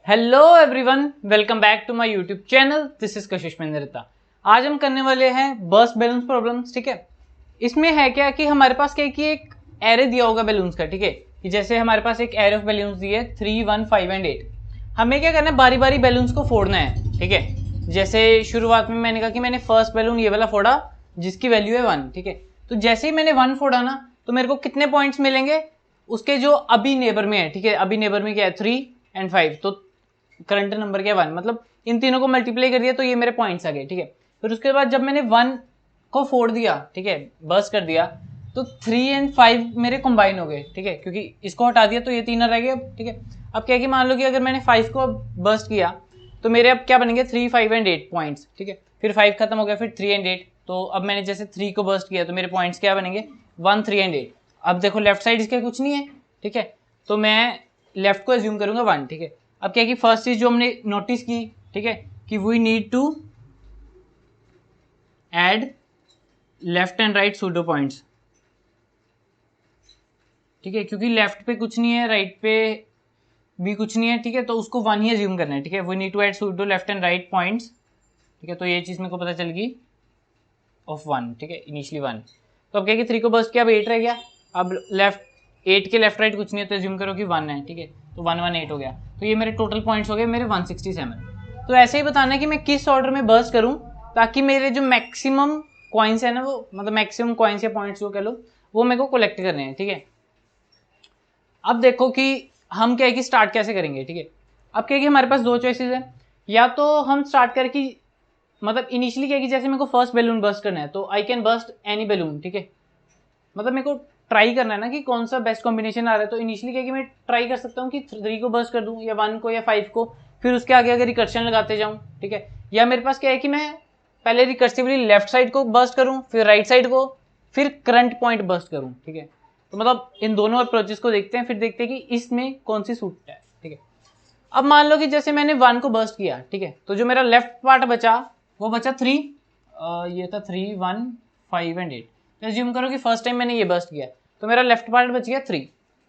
Hello everyone, welcome back to my YouTube channel. This is Kashish Mendiratta. आज हम करने वाले हैं बर्स्ट बैलून्स प्रॉब्लम्स। ठीक है, इसमें है क्या कि हमारे पास क्या कि एक एरे दिया होगा बैलून्स का। ठीक है, कि जैसे हमारे पास एक एरे ऑफ बैलून्स दिए 3, 1, 5 एंड 8। हमें क्या करना है, बारी बारी बैलून्स को फोड़ना है। ठीक है, जैसे शुरुआत में मैंने कहा कि मैंने फर्स्ट बैलून ये वाला फोड़ा जिसकी वैल्यू है 1। ठीक है, तो जैसे ही मैंने 1 फोड़ा ना, तो मेरे को कितने पॉइंट्स मिलेंगे उसके जो अभी नेबर में है। ठीक है, अभी नेबर में क्या है 3 एंड 5, तो करंट नंबर क्या 1, मतलब इन तीनों को मल्टीप्लाई कर दिया तो ये मेरे पॉइंट्स आ गए। ठीक है, फिर उसके बाद जब मैंने 1 को फोड़ दिया, ठीक है, बर्स्ट कर दिया, तो 3 एंड 5 मेरे कंबाइन हो गए। ठीक है, क्योंकि इसको हटा दिया तो ये तीनों रह गए। ठीक है, अब क्या कि मान लो कि अगर मैंने 5 को बर्स्ट किया तो मेरे अब क्या बनेंगे 3, 5 एंड 8 पॉइंट्स। ठीक है, फिर 5 खत्म हो गया, फिर 3 एंड 8। तो अब मैंने जैसे 3 को बर्स्ट किया तो मेरे पॉइंट्स क्या बनेंगे 1, 3 एंड 8। अब देखो लेफ्ट साइड इसके कुछ नहीं है। ठीक है, तो मैं लेफ्ट को एज्यूम करूंगा 1। ठीक है, अब क्या कि फर्स्ट चीज जो हमने नोटिस की, ठीक है, कि we need to add left and right pseudo points. ठीक है, क्योंकि लेफ्ट पे कुछ नहीं है, राइट पे भी कुछ नहीं है। ठीक है, तो उसको 1 ही एज्यूम करना है। ठीक है, we need to add pseudo left and right points. ठीक है, तो ये चीज मेरे को पता चल गई ऑफ 1। ठीक है, इनिशियली 1। तो अब क्या कि 3 को बर्स्ट किया, अब 8 रह गया। अब लेफ्ट 8 के लेफ्ट राइट कुछ नहीं है, तो एज्यूम करो कि 1 है। ठीक है, तो 1, 1, 8 हो गया। तो ये मेरे टोटल पॉइंट्स हो गए मेरे 167। तो ऐसे ही बताना है कि मैं किस ऑर्डर में बर्स्ट करूं ताकि मेरे जो मैक्सिमम कॉइन्स है ना, वो मतलब मैक्सिमम कॉइन्स या पॉइंट्स जो कह लो, वो मेरे को कलेक्ट करने हैं। ठीक है, अब देखो कि हम क्या है कि स्टार्ट कैसे करेंगे। ठीक है, अब क्या है कि हमारे पास दो चॉइसेस है। या तो हम स्टार्ट करके मतलब इनिशियली क्या है कि जैसे मेरे को फर्स्ट बैलून बर्स्ट करना है तो I can burst any balloon. ठीक है, मतलब मेरे को ट्राई करना है ना कि कौन सा बेस्ट कॉम्बिनेशन आ रहा है। तो इनिशियली क्या कि मैं ट्राई कर सकता हूँ कि 3 को बर्स्ट कर दूं या 1 को या 5 को, फिर उसके आगे अगर रिकर्शन लगाते जाऊँ। ठीक है, या मेरे पास क्या है कि मैं पहले रिकर्सिवली लेफ्ट साइड को बर्स्ट करूँ, फिर राइट साइड को, फिर करंट पॉइंट बर्स्ट करूँ। ठीक है, तो मतलब इन दोनों अप्रोचेस को देखते हैं, फिर देखते हैं कि इसमें कौन सी सूट है। ठीक है, अब मान लो कि जैसे मैंने 1 को बर्स्ट किया, ठीक है, तो जो मेरा लेफ्ट पार्ट बचा वो बचा 3, ये था 3, 1, 5 एंड 8। तो एज्यूम करो कि फर्स्ट टाइम मैंने ये बर्स्ट किया तो मेरा लेफ्ट पार्ट बच गया 3।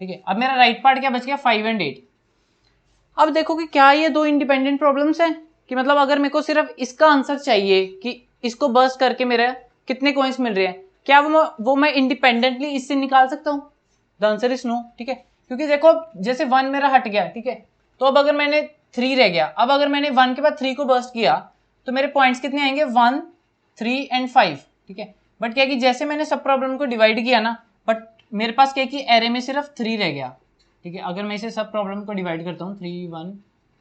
ठीक है, अब मेरा राइट पार्ट क्या बच गया 5 एंड 8। अब देखो कि क्या ये दो इंडिपेंडेंट प्रॉब्लम्स हैं, कि मतलब अगर मेरे को सिर्फ इसका आंसर चाहिए कि इसको बर्स्ट करके मेरा कितने कॉइन्स मिल रहे हैं, क्या वो मैं इंडिपेंडेंटली इससे निकाल सकता हूँ? The answer is no. ठीक है, क्योंकि देखो जैसे 1 मेरा हट गया, ठीक है, तो अब अगर मैंने 3 रह गया। अब अगर मैंने 1 के बाद 3 को बर्स्ट किया तो मेरे पॉइंट्स कितने आएंगे 1, 3 एंड 5। ठीक है, बट क्या कि जैसे मैंने सब प्रॉब्लम को डिवाइड किया ना, बट मेरे पास क्या कि एरे में सिर्फ 3 रह गया। ठीक है, अगर मैं इसे सब प्रॉब्लम को डिवाइड करता हूँ 3, 1,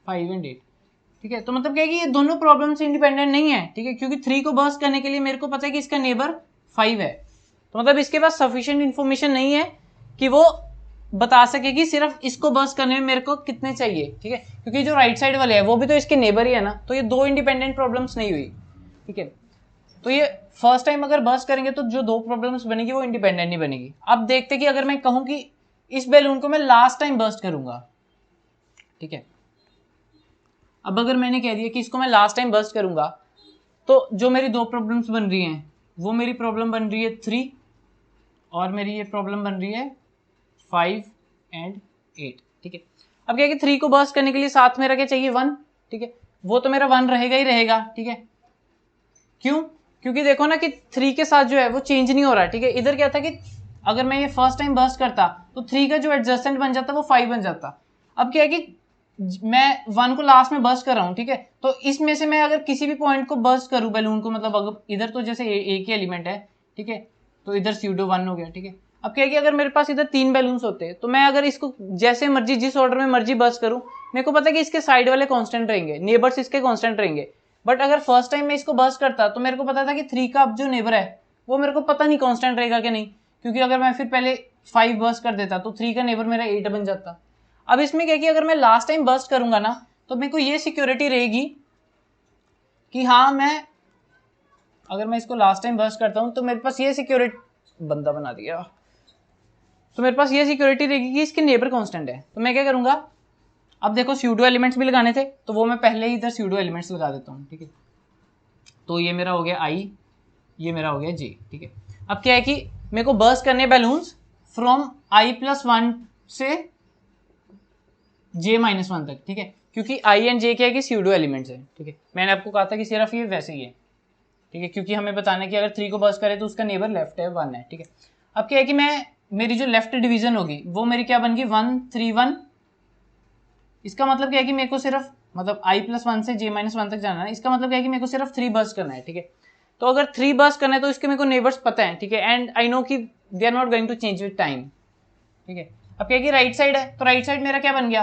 5 एंड 8। ठीक है, तो मतलब क्या है कि ये दोनों प्रॉब्लम से इंडिपेंडेंट नहीं है। ठीक है, क्योंकि 3 को बर्स्ट करने के लिए मेरे को पता है कि इसका नेबर 5 है। तो मतलब इसके पास सफिशिएंट इन्फॉर्मेशन नहीं है कि वो बता सके कि सिर्फ इसको बर्स्ट करने में मेरे को कितने चाहिए। ठीक है, क्योंकि जो राइट साइड वाले हैं वो भी तो इसके नेबर ही है ना, तो ये दो इंडिपेंडेंट प्रॉब्लम्स नहीं हुई। ठीक है, तो ये फर्स्ट टाइम अगर बर्स्ट करेंगे तो जो दो प्रॉब्लम्स बनेगी वो इंडिपेंडेंट नहीं बनेगी। अब देखते कि अगर मैं कहूं कि इस बैलून को मैं लास्ट टाइम बर्स्ट करूंगा। ठीक है, अब अगर मैंने कह दिया कि इसको मैं लास्ट टाइम बर्स्ट करूंगा तो जो मेरी दो प्रॉब्लम्स बन रही हैं वो मेरी प्रॉब्लम बन रही है 3 और मेरी ये प्रॉब्लम बन रही है 5 एंड 8। ठीक है, अब क्या है कि 3 को बर्स्ट करने के लिए साथ मेरा क्या चाहिए 1। ठीक है, वो तो मेरा 1 रहेगा ही रहेगा। ठीक है, क्यों? क्योंकि देखो ना कि 3 के साथ जो है वो चेंज नहीं हो रहा। ठीक है, इधर क्या था कि अगर मैं ये फर्स्ट टाइम बर्स्ट करता तो 3 का जो एडजस्टेंट बन जाता वो 5 बन जाता। अब क्या है कि मैं 1 को लास्ट में बर्स्ट कर रहा हूँ। ठीक है, तो इसमें से मैं अगर किसी भी पॉइंट को बर्स्ट करूँ बैलून को, मतलब अगर इधर तो जैसे एक ही एलिमेंट है, ठीक है, तो इधर स्यूडो 1 हो गया। ठीक है, अब क्या है कि अगर मेरे पास इधर 3 बैलून्स होते तो मैं अगर इसको जैसे मर्जी जिस ऑर्डर में मर्जी बर्स्ट करूँ, मेरे को पता है कि इसके साइड वाले कांस्टेंट रहेंगे, नेबर्स इसके कांस्टेंट रहेंगे। बट अगर फर्स्ट टाइम मैं इसको बर्स्ट करता तो मेरे को पता था कि 3 का अब जो नेबर है वो मेरे को पता नहीं कांस्टेंट रहेगा कि नहीं, क्योंकि अगर मैं फिर पहले 5 बर्स्ट कर देता तो 3 का नेबर मेरा 8 बन जाता। अब इसमें क्या कि अगर मैं लास्ट टाइम बर्स्ट करूंगा ना तो मेरे को ये सिक्योरिटी रहेगी कि हाँ मैं अगर मैं इसको लास्ट टाइम बर्स्ट करता हूं तो मेरे पास ये सिक्योरिटी बंदा बना दिया, तो मेरे पास ये सिक्योरिटी रहेगी कि इसके नेबर कांस्टेंट है। तो मैं क्या करूंगा, अब देखो स्यूडो एलिमेंट्स भी लगाने थे तो वो मैं पहले ही इधर स्यूडो एलिमेंट्स लगा देता हूँ। ठीक है, तो ये मेरा हो गया आई, ये मेरा हो गया जे। ठीक है, अब क्या है कि मेरे को बर्स्ट करने बैलून्स फ्रॉम i+1 से j-1 तक, ठीक है, क्योंकि i एंड j क्या है कि स्यूडो एलिमेंट्स है, ठीक है। मैंने आपको कहा था कि सिर्फ ये वैसे ही है, ठीक है, क्योंकि हमें बताना है कि अगर 3 को बर्स्ट करे तो उसका नेबर लेफ्ट है 1 है, ठीक है। अब क्या है कि मैं मेरी जो लेफ्ट डिवीजन होगी वो मेरी क्या बन गई 1 3 1। इसका मतलब क्या है कि मेरे को सिर्फ मतलब i+1 से j-1 तक जाना है, इसका मतलब क्या है कि मेरे को सिर्फ 3 बर्स्ट करना है, ठीक है। तो अगर 3 बर्स्ट करना है तो इसके मेरे को नेबर्स पता है, ठीक है, एंड आई नो कि they are not going to change with time, ठीक है। अब क्या है कि राइट साइड है, तो राइट साइड मेरा क्या बन गया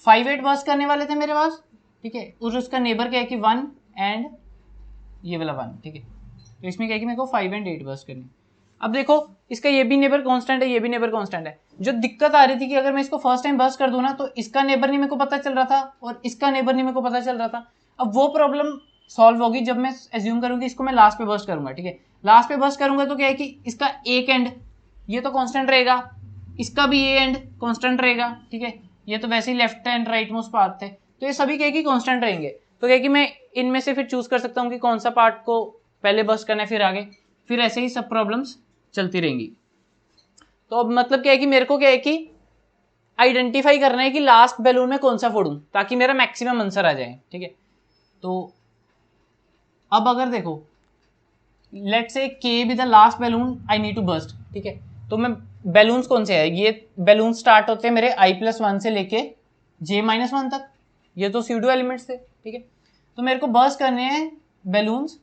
5 8 बर्स्ट करने वाले थे मेरे पास, ठीक है, और उसका नेबर क्या है कि 1 एंड ये वाला 1, ठीक है। तो इसमें क्या है कि मेरे को 5 एंड 8 बर्स्ट करनी। अब देखो इसका ये भी नेबर कांस्टेंट है, ये भी नेबर कांस्टेंट है। जो दिक्कत आ रही थी कि अगर मैं इसको फर्स्ट टाइम बर्स्ट कर दूं ना तो इसका नेबर नहीं मेरे को पता चल रहा था और इसका नेबर नहीं मेरे को पता चल रहा था। अब वो प्रॉब्लम सॉल्व होगी जब मैं एज्यूम करूंगी इसको मैं लास्ट पे बर्स्ट करूंगा, ठीक है। लास्ट पे बर्स्ट करूंगा तो क्या है कि इसका एक एंड ये तो कांस्टेंट रहेगा, इसका भी ये एंड कांस्टेंट रहेगा, ठीक है। ये तो वैसे ही left and right most part थे, तो ये सभी क्या है कि कांस्टेंट रहेंगे। तो क्या है कि मैं इनमें से फिर चूज कर सकता हूँ कि कौन सा पार्ट को पहले बर्स्ट करना है फिर आगे, फिर ऐसे ही सब प्रॉब्लम्स चलती रहेंगी। तो अब मतलब क्या है कि मेरे को क्या है कि आइडेंटिफाई करना है कि लास्ट बैलून में कौन सा फोड़ूं ताकि मेरा मैक्सिमम आंसर आ जाए, ठीक है। तो अब अगर देखो let's say k be the last balloon I need to burst, ठीक है। तो मैं बैलून्स कौन से है, ये बैलून स्टार्ट होते हैं मेरे i+1 से लेके j-1 तक, ये तो स्यूडो एलिमेंट्स थे, ठीक है। तो मेरे को बर्स्ट करने हैं बैलून्स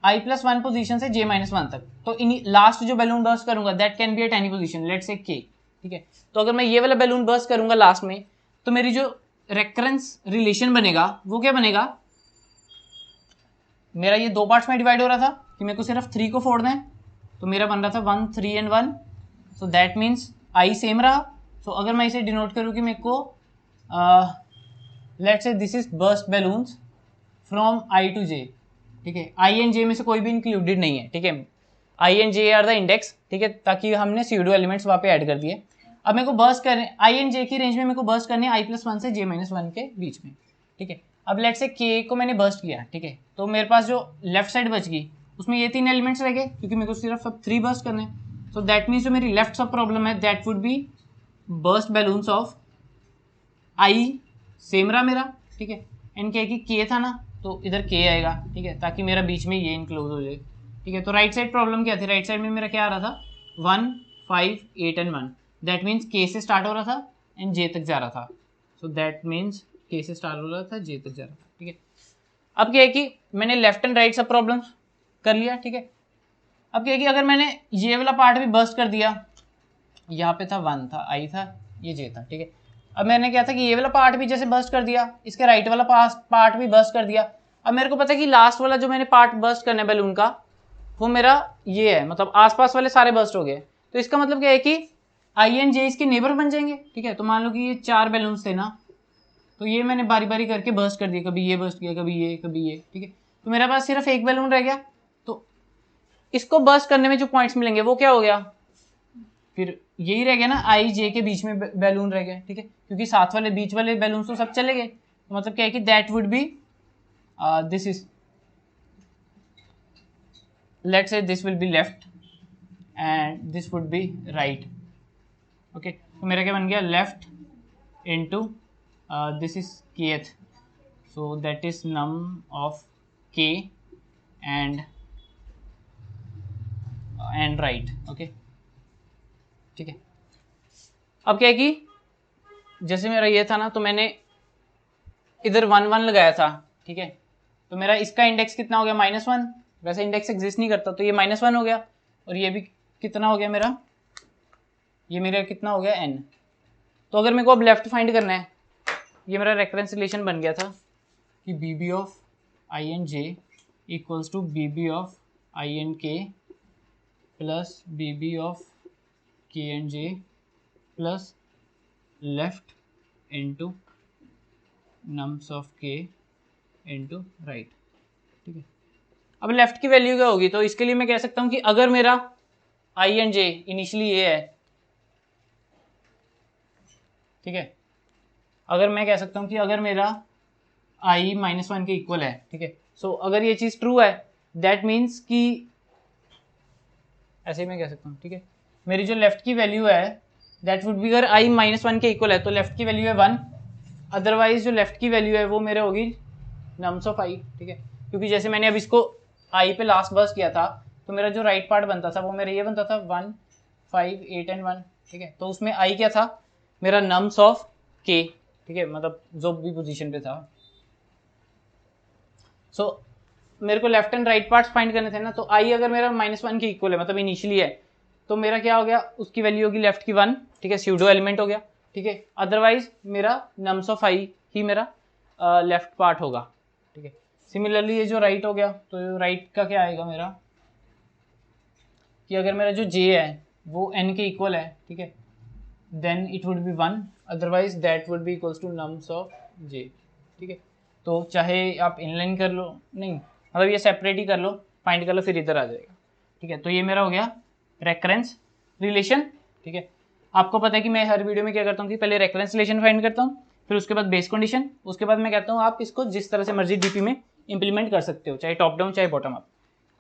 i+1 पोजीशन से j-1 तक। तो इन लास्ट जो बैलून बर्स्ट करूंगा that can be at any position, let's say k, ठीक है। तो अगर मैं ये वाला बैलून बर्स्ट करूंगा लास्ट में तो मेरी जो रेकरेंस रिलेशन बनेगा वो क्या बनेगा, मेरा ये दो पार्ट्स में डिवाइड हो रहा था कि मेरे को सिर्फ 3 को फोड़ना है, तो मेरा बन रहा था 1 3 and 1, so that means i same रहा। सो अगर मैं इसे डिनोट करूँ कि मेरे को let's say this is burst balloons from i to j, ठीक है। i एंड j में से कोई भी इंक्लूडेड नहीं है, ठीक है। i and j are the index, ठीक है, ताकि हमने स्यूडो एलिमेंट्स वहाँ पे ऐड कर दिए। अब मेरे को बर्स्ट करने i एंड j की रेंज में मेरे को बर्स्ट करने i+1 से j-1 के बीच में, ठीक है। अब लेट्स से k को मैंने बर्स्ट किया, ठीक है, तो मेरे पास जो लेफ्ट साइड बच गई उसमें ये 3 एलिमेंट्स रह गए क्योंकि मेरे को सिर्फ अब 3 बर्स्ट करने हैं। सो दैट मीन्स जो मेरी लेफ्ट सब प्रॉब्लम है that would B burst balloons of i same रहा मेरा, ठीक है, एंड क्या है कि k था ना तो इधर k आएगा, ठीक है, ताकि मेरा बीच में ये इनक्लोज हो जाए, ठीक है। तो राइट साइड प्रॉब्लम क्या थी, राइट साइड में मेरा क्या आ रहा था 1 5 8 एंड 1, दैट मीन्स k से स्टार्ट हो रहा था एंड j तक जा रहा था। सो दैट मीन्स k से स्टार्ट हो रहा था j तक जा रहा था, ठीक है। अब क्या है कि मैंने लेफ्ट एंड राइट सब प्रॉब्लम्स कर लिया, ठीक है। अब क्या है कि अगर मैंने ये वाला पार्ट भी बर्स्ट कर दिया, यहाँ पे था 1 था i था ये j था, ठीक है। अब मैंने क्या था कि ये वाला पार्ट भी जैसे बर्स्ट कर दिया, इसके राइट वाला पार्ट भी बर्स्ट कर दिया। अब मेरे को पता है कि लास्ट वाला जो मैंने पार्ट बर्स्ट करना है बैलून का वो मेरा ये है, मतलब आसपास वाले सारे बर्स्ट हो गए। तो इसका मतलब क्या है कि आई एंड जे इसके नेबर बन जाएंगे, ठीक है। तो मान लो कि ये 4 बैलून्स थे ना, तो ये मैंने बारी बारी करके बर्स्ट कर दिया, कभी ये बर्स्ट किया कभी ये, ठीक है। तो मेरे पास सिर्फ एक बैलून रह गया, तो इसको बर्स्ट करने में जो पॉइंट्स मिलेंगे वो क्या हो गया, फिर यही रह गया ना आई जे के बीच में बैलून रह गया, ठीक है, क्योंकि साथ वाले बीच वाले बैलून तो सब चले गए। तो मतलब क्या है कि that would B this is let's say this will be left and this would be right, okay. तो मेरा क्या बन गया left into this is kth, so that is num of k and right, okay, ठीक है। अब क्या है कि जैसे मेरा ये था ना तो मैंने इधर 1 1 लगाया था, ठीक है। तो मेरा इसका इंडेक्स कितना हो गया -1, वैसे इंडेक्स एग्जिस्ट नहीं करता तो ये -1 हो गया, और ये भी कितना हो गया मेरा, ये मेरा कितना हो गया n। तो अगर मेरे को अब लेफ्ट फाइंड करना है, ये मेरा रेफरेंस रिलेशन बन गया था कि b b of i and j equals to b b of i and k plus b b of k and j plus left into nums of k into right, ठीक है। अब left की value क्या होगी, तो इसके लिए मैं कह सकता हूँ कि अगर मेरा आई एन जे इनिशियली ये है, ठीक है, अगर मैं कह सकता हूँ कि अगर मेरा i -1 के इक्वल है, ठीक है, सो अगर ये चीज़ ट्रू है दैट मीन्स कि ऐसे ही मैं कह सकता हूँ, ठीक है, मेरी जो लेफ्ट की वैल्यू है दैट वुड बी, अगर i -1 के इक्वल है तो लेफ्ट की वैल्यू है 1, अदरवाइज जो लेफ्ट की वैल्यू है वो मेरे होगी नम्स ऑफ आई, ठीक है, क्योंकि जैसे मैंने अब इसको आई पे लास्ट बर्स्ट किया था तो मेरा जो राइट पार्ट बनता था वो मेरा ये बनता था 1 5 8 एंड 1, ठीक है, तो उसमें आई क्या था मेरा नम्स ऑफ के, ठीक है, मतलब जो भी पोजीशन पे था। सो मेरे को left and right parts find करने थे ना, तो आई अगर मेरा -1 के इक्वल है मतलब इनिशियली है, तो मेरा क्या हो गया उसकी वैल्यू होगी लेफ्ट की 1, ठीक है, स्यूडो एलिमेंट हो गया, ठीक है, अदरवाइज मेरा नम्स ऑफ आई ही मेरा लेफ्ट पार्ट होगा, ठीक है। सिमिलरली ये जो राइट हो गया, तो राइट का क्या आएगा मेरा कि अगर मेरा जो जे है वो एन के इक्वल है, ठीक है, then it would be 1, otherwise that would be equals to nums of j, ठीक है। तो चाहे आप इनलाइन कर लो, नहीं मतलब ये सेपरेट ही कर लो, फाइंड कर लो, फिर इधर आ जाएगा, ठीक है। तो ये मेरा हो गया रेकरेंस रिलेशन, ठीक है। आपको पता है कि मैं हर वीडियो में क्या करता हूँ कि पहले रेकरेंस रिलेशन फाइंड करता हूँ, फिर उसके बाद बेस कंडीशन, उसके बाद मैं कहता हूँ आप इसको जिस तरह से मर्जी डीपी में इंप्लीमेंट कर सकते हो, चाहे टॉप डाउन चाहे बॉटम अप।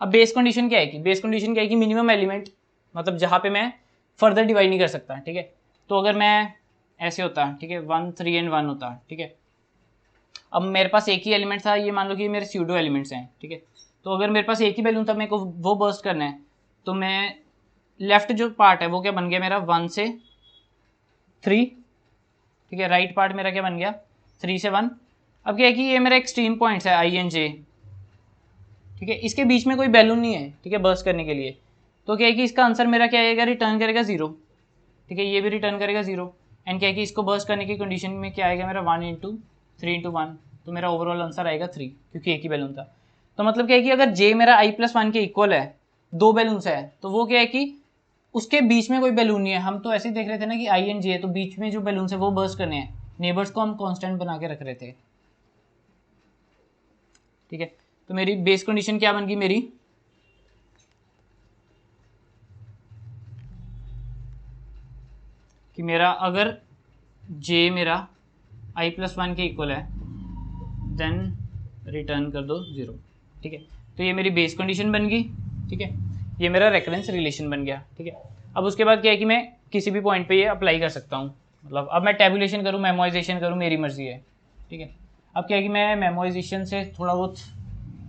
अब बेस कंडीशन क्या है कि बेस कंडीशन क्या है कि मिनिमम एलिमेंट, मतलब जहाँ पे मैं फर्दर डिवाइड नहीं कर सकता, ठीक है। तो अगर मैं ऐसे होता, ठीक है, 1 3 एंड 1 होता, ठीक है, अब मेरे पास एक ही एलिमेंट था, ये मान लो कि मेरे स्यूडो एलिमेंट्स हैं, ठीक है, तो अगर मेरे पास एक ही बैलून था मेरे को वो बर्स्ट करना है, तो मैं लेफ्ट जो पार्ट है वो क्या बन गया मेरा 1 से 3, ठीक है, राइट पार्ट मेरा क्या बन गया 3 से 1। अब क्या है कि ये मेरा एक्सट्रीम पॉइंट्स है आई एंड जे, ठीक है, इसके बीच में कोई बैलून नहीं है, ठीक है, बर्स्ट करने के लिए, तो क्या है कि इसका आंसर मेरा क्या आएगा रिटर्न करेगा 0, ठीक है, ये भी रिटर्न करेगा 0, एंड क्या है कि इसको बर्स्ट करने की कंडीशन में क्या आएगा मेरा 1 इंटू 3 इंटू 1, तो मेरा ओवरऑल आंसर आएगा 3, क्योंकि एक ही बैलून था। तो मतलब क्या है कि अगर जे मेरा i+1 के इक्वल है, 2 बैलून्स है, तो वो क्या है कि उसके बीच में कोई बैलून नहीं है। हम तो ऐसे ही देख रहे थे ना कि आई एंड जे है, तो बीच में जो बैलून्स है वो बर्स्ट करने हैं, नेबर्स को हम कांस्टेंट बना के रख रहे थे, ठीक है। तो मेरी बेस कंडीशन क्या बन गई मेरी, कि मेरा अगर जे मेरा i+1 के इक्वल है देन रिटर्न कर दो 0, ठीक है। तो ये मेरी बेस कंडीशन बन गई, ठीक है, ये मेरा रेकरेंस रिलेशन बन गया, ठीक है। अब उसके बाद क्या है कि मैं किसी भी पॉइंट पे ये अप्लाई कर सकता हूँ, मतलब अब मैं टैबुलेशन करूँ मेमोराइजेशन करूँ मेरी मर्जी है, ठीक है। अब क्या है कि मैं मेमोराइजेशन से थोड़ा बहुत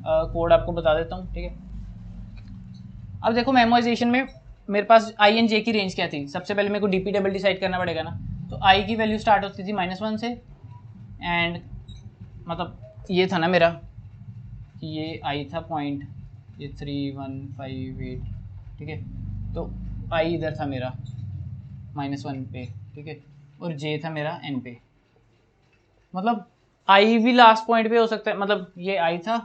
कोड आपको बता देता हूँ, ठीक है। अब देखो मेमोराइजेशन में मेरे पास आई एंड जे की रेंज क्या थी, सबसे पहले मेरे को डीपी टेबल डिसाइड करना पड़ेगा ना, तो आई की वैल्यू स्टार्ट होती थी -1 से, एंड मतलब ये था ना मेरा कि ये आई था पॉइंट, ये 3 1 5 8, ठीक है, तो आई इधर था मेरा -1 पे, ठीक है, और जे था मेरा n पे, मतलब आई भी लास्ट पॉइंट पे हो सकता है, मतलब ये आई था,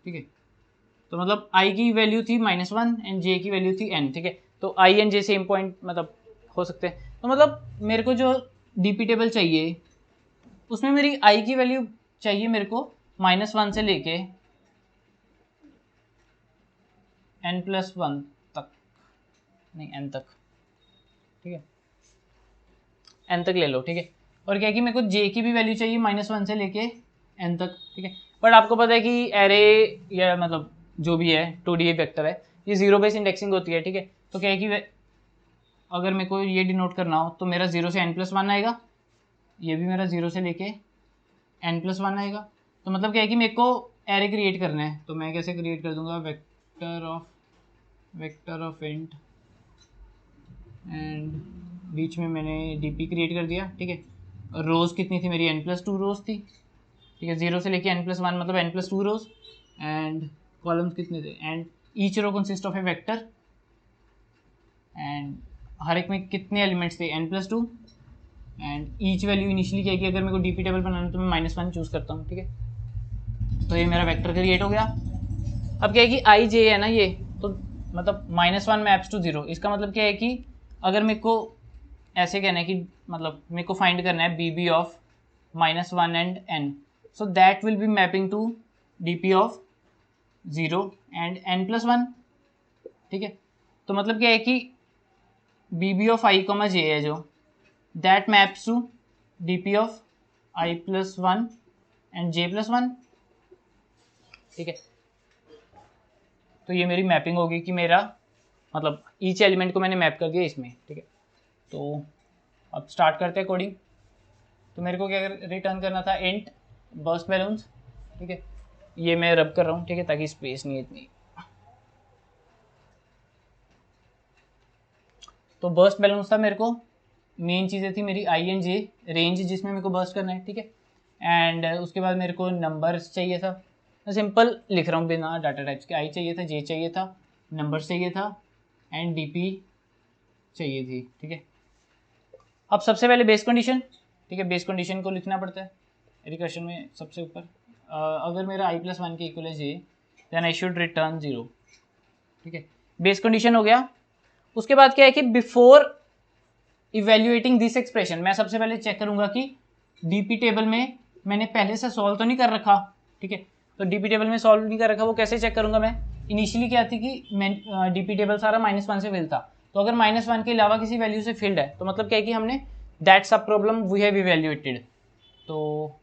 ठीक है, तो मतलब आई की वैल्यू थी -1 एंड जे की वैल्यू थी n, ठीक है, तो आई एंड जे सेम पॉइंट मतलब हो सकते हैं। तो मतलब मेरे को जो डीपी टेबल चाहिए उसमें मेरी आई की वैल्यू चाहिए मेरे को -1 से लेके n+1 तक, नहीं n तक, ठीक है, n तक ले लो, ठीक है। और क्या है कि मेरे को j की भी वैल्यू चाहिए -1 से लेके n तक, ठीक है। बट आपको पता है कि एरे या मतलब जो भी है 2D वेक्टर है, ये 0 बेस इंडेक्सिंग होती है, ठीक है। तो क्या है कि अगर मेरे को ये डिनोट करना हो तो मेरा 0 से n+1 आएगा, ये भी मेरा 0 से लेके n+1 आएगा। तो मतलब क्या है कि मेरे को एरे क्रिएट करना है, तो मैं कैसे क्रिएट कर दूंगा, वेक्टर ऑफ इंट, एंड बीच में मैंने डीपी क्रिएट कर दिया, ठीक है। और रोज़ कितनी थी मेरी n+2 रोज़ थी, ठीक है, 0 से लेके n+1 मतलब n+2 रोज़, एंड कॉलम्स कितने थे, and each row consist of a vector, and हर एक में कितने एलिमेंट्स थे n+2, and each value initially क्या है कि अगर मेरे को डीपी टेबल बनाना है तो मैं -1 चूज़ करता हूँ, ठीक है। तो ये मेरा वेक्टर क्रिएट हो गया। अब क्या है कि आई जे है ना ये, तो मतलब -1 मैप्स टू 0, इसका मतलब क्या है कि अगर मेरे को ऐसे कहना है कि मतलब मेरे को फाइंड करना है b of -1 and n, so that will be mapping to d of 0 and n+1, ठीक है। तो मतलब क्या है कि b of i comma j है जो, that maps to d of i+1 and j+1, ठीक है। तो ये मेरी मैपिंग होगी कि मेरा मतलब ईच एलिमेंट को मैंने मैप कर दिया इसमें, ठीक है। तो अब स्टार्ट करते हैं कोडिंग। तो मेरे को क्या रिटर्न करना था, इंट बर्स्ट बैलून्स, ठीक है। ये मैं रब कर रहा हूँ, ठीक है, ताकि स्पेस नहीं है इतनी। तो बर्स्ट बैलून्स था मेरे को, मेन चीज़ें थी मेरी आई एंड जे, रेंज जिसमें मेरे को बर्स्ट करना है, ठीक है। एंड उसके बाद मेरे को नंबर्स चाहिए था, मैं सिंपल लिख रहा हूँ बिना डाटा टाइप्स के। आई चाहिए था, जे चाहिए था, नंबर्स चाहिए था, एंड डीपी चाहिए थी, ठीक है। अब सबसे पहले बेस कंडीशन, ठीक है, बेस कंडीशन को लिखना पड़ता है रिकर्शन में सबसे ऊपर। अगर मेरा आई प्लस वन के इक्वल है जे, देन आई शुड रिटर्न 0, ठीक है। बेस कंडीशन हो गया। उसके बाद क्या है कि बिफोर इवेल्युएटिंग दिस एक्सप्रेशन, मैं सबसे पहले चेक करूंगा कि डीपी टेबल में मैंने पहले से सॉल्व तो नहीं कर रखा, ठीक है। तो डीपी टेबल में सॉल्व नहीं कर रखा, वो कैसे चेक करूंगा मैं। इनिशियली क्या थी कि मैं डीपी टेबल सारा -1 से फिल था, तो अगर -1 के अलावा किसी वैल्यू से फिल्ड है तो मतलब क्या है कि हमने दैट सब प्रॉब्लम वी हैव इवेल्युएटेड। तो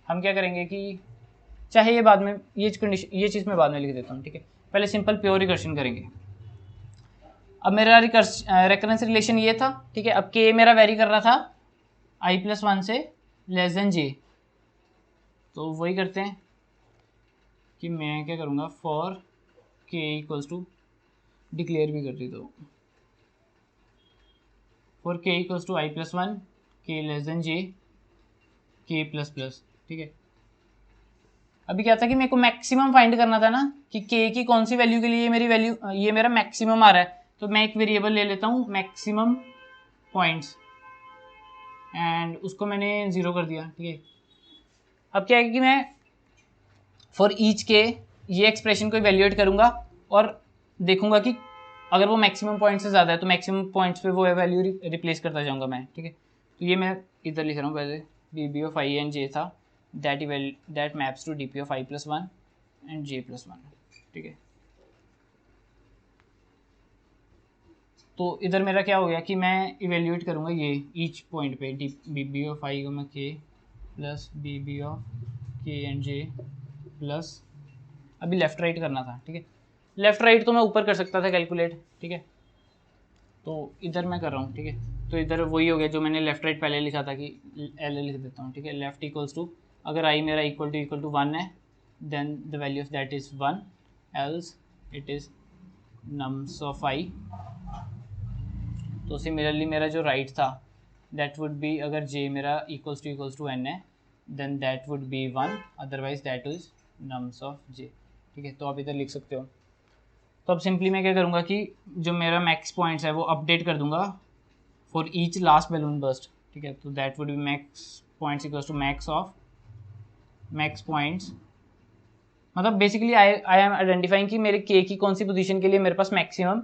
हम क्या करेंगे कि चाहे ये बाद में, ये चीज़ मैं बाद में लिख देता हूँ, ठीक है। पहले सिंपल प्योर रिकर्शन करेंगे। अब मेरा रेकरेंस रिलेशन ये था, ठीक है। अब के मेरा वेरी कर रहा था आई प्लस वन से लेस देन जे, तो वही करते हैं कि मैं क्या करूँगा, for k equals to, declare भी कर देता हूँ, for k equals to i plus one, k less than j, k plus plus, ठीक है। अभी क्या था कि मेरे को मैक्सिमम फाइंड करना था ना, कि के की कौन सी वैल्यू के लिए मेरी वैल्यू, ये मेरा मैक्सिमम आ रहा है। तो मैं एक वेरिएबल ले लेता हूँ मैक्सिमम पॉइंट्स, एंड उसको मैंने 0 कर दिया, ठीक है। अब क्या है कि मैं फॉर ईच के ये एक्सप्रेशन को इवेल्युएट करूँगा और देखूंगा कि अगर वो मैक्सिमम पॉइंट से ज़्यादा है तो मैक्सिमम पॉइंट्स पे वो वैल्यू रिप्लेस करता जाऊँगा मैं, ठीक है। तो ये मैं इधर लिख रहा हूँ पहले, d b of i and j था, that maps to d p of i plus one and j plus one, ठीक है। तो इधर मेरा क्या हो गया कि मैं इवेल्युएट करूँगा ये ईच पॉइंट पे, डी बी बी ऑफ आई को मैं के प्लस बी बी ऑफ के एंड जे प्लस, अभी लेफ्ट राइट करना था, ठीक है। लेफ्ट राइट तो मैं ऊपर कर सकता था कैलकुलेट, ठीक है। तो इधर मैं कर रहा हूँ, ठीक है। तो इधर वही हो गया जो मैंने लेफ्ट राइट पहले लिखा था कि एल लिख देता हूँ, ठीक है। लेफ्ट इक्वल्स टू, अगर आई मेरा इक्वल टू 1 है, then the value of that is 1, else it is nums of i. तो सिमिलरली मेरा जो राइट था दैट वुड बी, अगर जे मेरा इक्वल्स टू एन है, then that would be 1, otherwise that is nums of j, ठीक है। तो आप इधर लिख सकते हो। तो अब सिंपली मैं क्या करूँगा कि जो मेरा मैक्स पॉइंट्स है वो अपडेट कर दूंगा for each last balloon burst, ठीक है। तो that would be max points equals to max of max points, मतलब बेसिकली आई एम आइडेंटिफाइंग कि मेरे के की कौन सी पोजीशन के लिए मेरे पास मैक्सिमम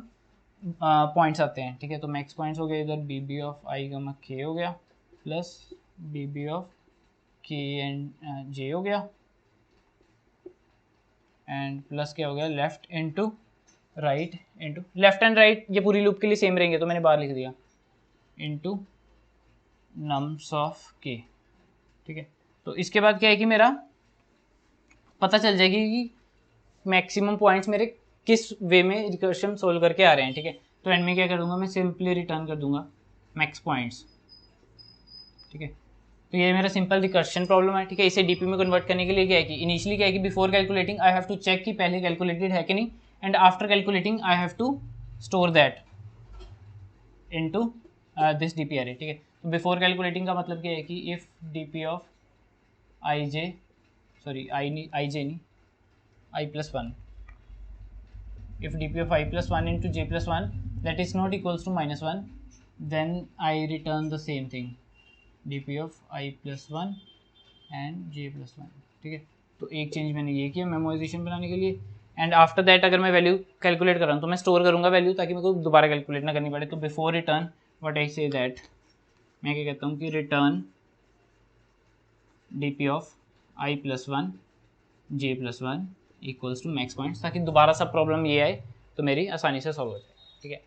पॉइंट्स आते हैं, ठीक है। तो मैक्स पॉइंट्स हो गए इधर बी बी ऑफ आई का के हो गया, प्लस बी बी ऑफ के एंड जे हो गया, एंड प्लस क्या हो गया left into right into, left and right ये पूरी लूप के लिए सेम रहेंगे तो मैंने बाहर लिख दिया, इनटू नम्स ऑफ के, ठीक है। तो इसके बाद क्या है कि मेरा पता चल जाएगी कि मैक्सिमम पॉइंट्स मेरे किस वे में रिकर्शन सोल्व करके आ रहे हैं, ठीक है। तो एंड में क्या कर दूंगा, मैं सिंपली रिटर्न कर दूंगा मैक्स पॉइंट्स, ठीक है। तो ये मेरा सिंपल रिकर्शन प्रॉब्लम है, ठीक है। इसे डीपी में कन्वर्ट करने के लिए क्या है कि इनिशियली क्या है कि before calculating I have to check कि पहले कैलकुलेटेड है कि नहीं, and after calculating I have to store that into this DP array, ठीक है। तो बिफोर कैलकुलेटिंग का मतलब क्या है कि if dp of i j, sorry i j नहीं, i plus one, if dp of I plus 1 into j plus 1 that is not equals to -1, then I return the same thing, dp of I plus 1 and j plus 1, ठीक है। तो एक change मैंने ये किया memorisation बनाने के लिए, एंड आफ्टर दैट अगर मैं वैल्यू कैलकुलेट कर रहा हूँ तो मैं स्टोर करूँगा वैल्यू ताकि मेरे को दोबारा कैलकुलेट ना करनी पड़े। तो before return what I say that, मैं क्या कहता हूँ कि return dp of I plus 1 j plus 1 equals to max points, ताकि दोबारा सब प्रॉब्लम ये आए तो मेरी आसानी से सॉल्व हो जाए, ठीक है।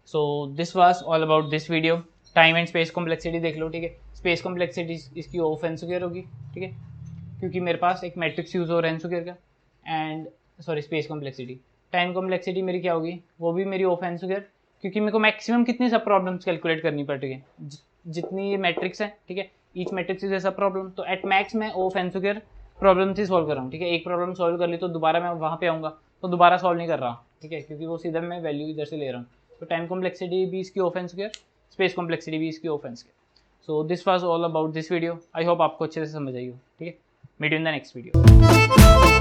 सो this was all about this video. Time and space complexity देख लो, ठीक है। स्पेस कॉम्प्लेक्सिटी इसकी ऑफ एन स्क्वायर होगी, ठीक है, क्योंकि मेरे पास एक मैट्रिक्स यूज हो रहा है एन स्क्वायर का, and sorry space complexity. Time complexity मेरी क्या होगी, वो भी मेरी ऑफ एन स्क्वायर, क्योंकि मेरे को मैक्सिमम कितनी सब प्रॉब्लम्स कैलकुलेट करनी पड़ रही है, जितनी ये मैट्रिक्स है, ठीक है, ईच मैट्रिक्स इज ए सब प्रॉब्लम। तो एट मैक्स मैं ओ ऑफ एन स्क्वायर प्रॉब्लम से सॉल्व कर रहा हूँ, ठीक है। एक प्रॉब्लम सॉल्व कर ली तो दोबारा मैं वहाँ पे आऊँगा तो दोबारा सॉल्व नहीं कर रहा, ठीक है, क्योंकि वो सीधा मैं वैल्यू इधर से ले रहा हूँ। तो टाइम कॉम्प्लेक्सिटी भी इसकी of n square, space complexity भी इसकी of n square. So this was all about this video. I hope आपको अच्छे से समझ आई हो, ठीक है। Meet in the next video.